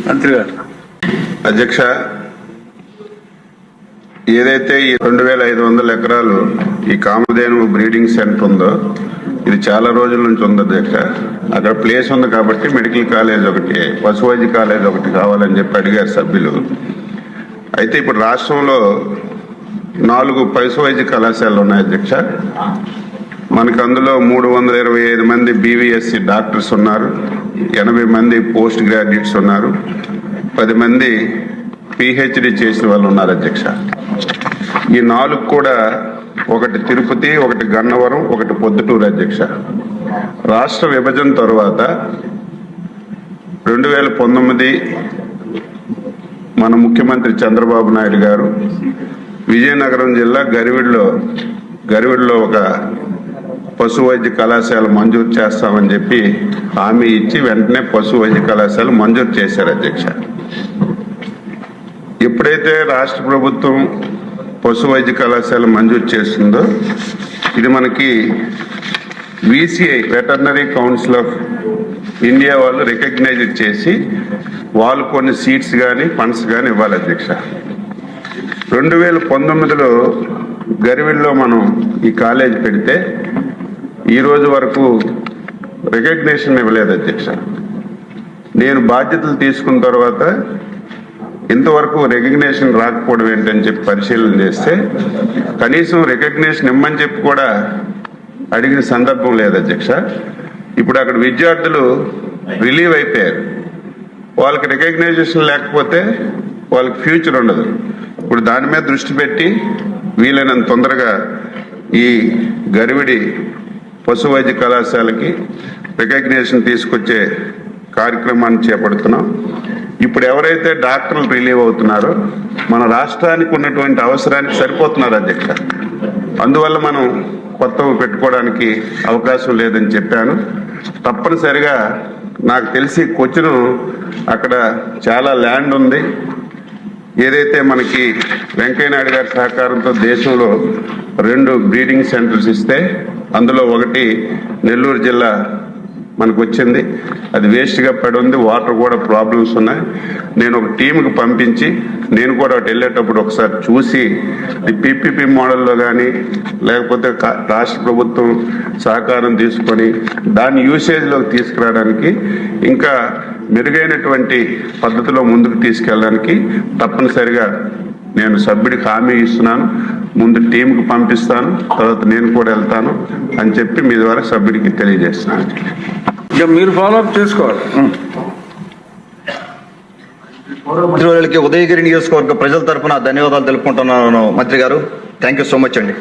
మంత్రి గారు. అధ్యక్ష, ఏదైతే ఈ 2500 ఎకరాలు ఈ కామధేను బ్రీడింగ్ సెంటర్ ఉందో ఇది చాలా రోజుల నుంచి ఉంది అధ్యక్ష. అక్కడ ప్లేస్ ఉంది కాబట్టి మెడికల్ కాలేజ్ ఒకటి, పశు వైద్య కాలేజ్ ఒకటి కావాలని చెప్పి అడిగారు సభ్యులు. అయితే ఇప్పుడు రాష్ట్రంలో 4 పశు వైద్య కళాశాలలు ఉన్నాయి అధ్యక్ష. మనకు అందులో 325 మంది BVSC డాక్టర్స్ ఉన్నారు, 80 మంది పోస్ట్ గ్రాడ్యుయేట్స్ ఉన్నారు, 10 మంది PhD చేసిన వాళ్ళు ఉన్నారు అధ్యక్ష. ఈ 4 కూడా ఒకటి తిరుపతి, ఒకటి గన్నవరం, ఒకటి పొద్దుటూరు అధ్యక్ష. రాష్ట్ర విభజన తరువాత 2019 మన ముఖ్యమంత్రి చంద్రబాబు నాయుడు గారు విజయనగరం జిల్లా గరివిడిలో ఒక పశు వైద్య కళాశాల మంజూరు చేస్తామని చెప్పి హామీ ఇచ్చి వెంటనే పశు వైద్య కళాశాల మంజూరు చేశారు అధ్యక్ష. ఎప్పుడైతే రాష్ట్ర ప్రభుత్వం పశు వైద్య కళాశాల మంజూరు చేస్తుందో ఇది మనకి VCI veterinary council of India వాళ్ళు రికగ్నైజ్ చేసి వాళ్ళు కొన్ని సీట్స్ కానీ ఫండ్స్ కానీ ఇవ్వాలి అధ్యక్ష. 2019లో గరివిడిలో మనం ఈ కాలేజ్ పెడితే ఈ రోజు వరకు రికగ్నిషన్ ఇవ్వలేదు అధ్యక్ష. నేను బాధ్యతలు తీసుకున్న తర్వాత ఇంతవరకు రికగ్నిషన్ రాకపోవడం ఏంటని చెప్పి పరిశీలన చేస్తే కనీసం రికగ్నిషన్ ఇమ్మని చెప్పి కూడా అడిగిన సందర్భం లేదు అధ్యక్ష. ఇప్పుడు అక్కడ విద్యార్థులు రిలీవ్ అయిపోయారు. వాళ్ళకి రికగ్నైజేషన్ లేకపోతే వాళ్ళకి ఫ్యూచర్ ఉండదు. ఇప్పుడు దాని మీద దృష్టి పెట్టి వీలైనంత తొందరగా ఈ గరివిడి పశు వైద్య కళాశాలకి రికగ్నిషన్ తీసుకొచ్చే కార్యక్రమాన్ని చేపడుతున్నాం. ఇప్పుడు ఎవరైతే డాక్టర్లు రిలీవ్ అవుతున్నారో మన రాష్ట్రానికి ఉన్నటువంటి అవసరానికి సరిపోతున్నారు అధ్యక్ష. అందువల్ల మనం కొత్తవి పెట్టుకోవడానికి అవకాశం లేదని చెప్పాను. తప్పనిసరిగా నాకు తెలిసి కొచ్చిను అక్కడ చాలా ల్యాండ్ ఉంది. ఏదైతే మనకి వెంకయ్యనాయుడు గారి సహకారంతో దేశంలో 2 బ్రీడింగ్ సెంటర్స్ ఇస్తే అందులో ఒకటి నెల్లూరు జిల్లా మనకు వచ్చింది. అది వేస్ట్గా పడి ఉంది, వాటర్ కూడా ప్రాబ్లమ్స్ ఉన్నాయి. నేను ఒక టీంకి పంపించి నేను కూడా అటు వెళ్ళేటప్పుడు ఒకసారి చూసి PPP మోడల్లో కానీ లేకపోతే రాష్ట్ర ప్రభుత్వం సహకారం తీసుకొని దాన్ని యూసేజ్లోకి తీసుకురావడానికి ఇంకా మెరుగైనటువంటి పద్ధతిలో ముందుకు తీసుకెళ్ళడానికి తప్పనిసరిగా నేను సభ్యుడికి హామీ ఇస్తున్నాను. ముందు టీంకి పంపిస్తాను, తర్వాత నేను కూడా వెళ్తాను అని చెప్పి మీ ద్వారా సభ్యుడికి తెలియజేస్తున్నాను. ఇక మీరు ఫాలోఅప్ చేసుకోవాలి. ఉదయగిరి నియోజకవర్గ ప్రజల తరఫున ధన్యవాదాలు తెలుపుకుంటున్నాను మంత్రి గారు. థ్యాంక్ యూ సో మచ్ అండి.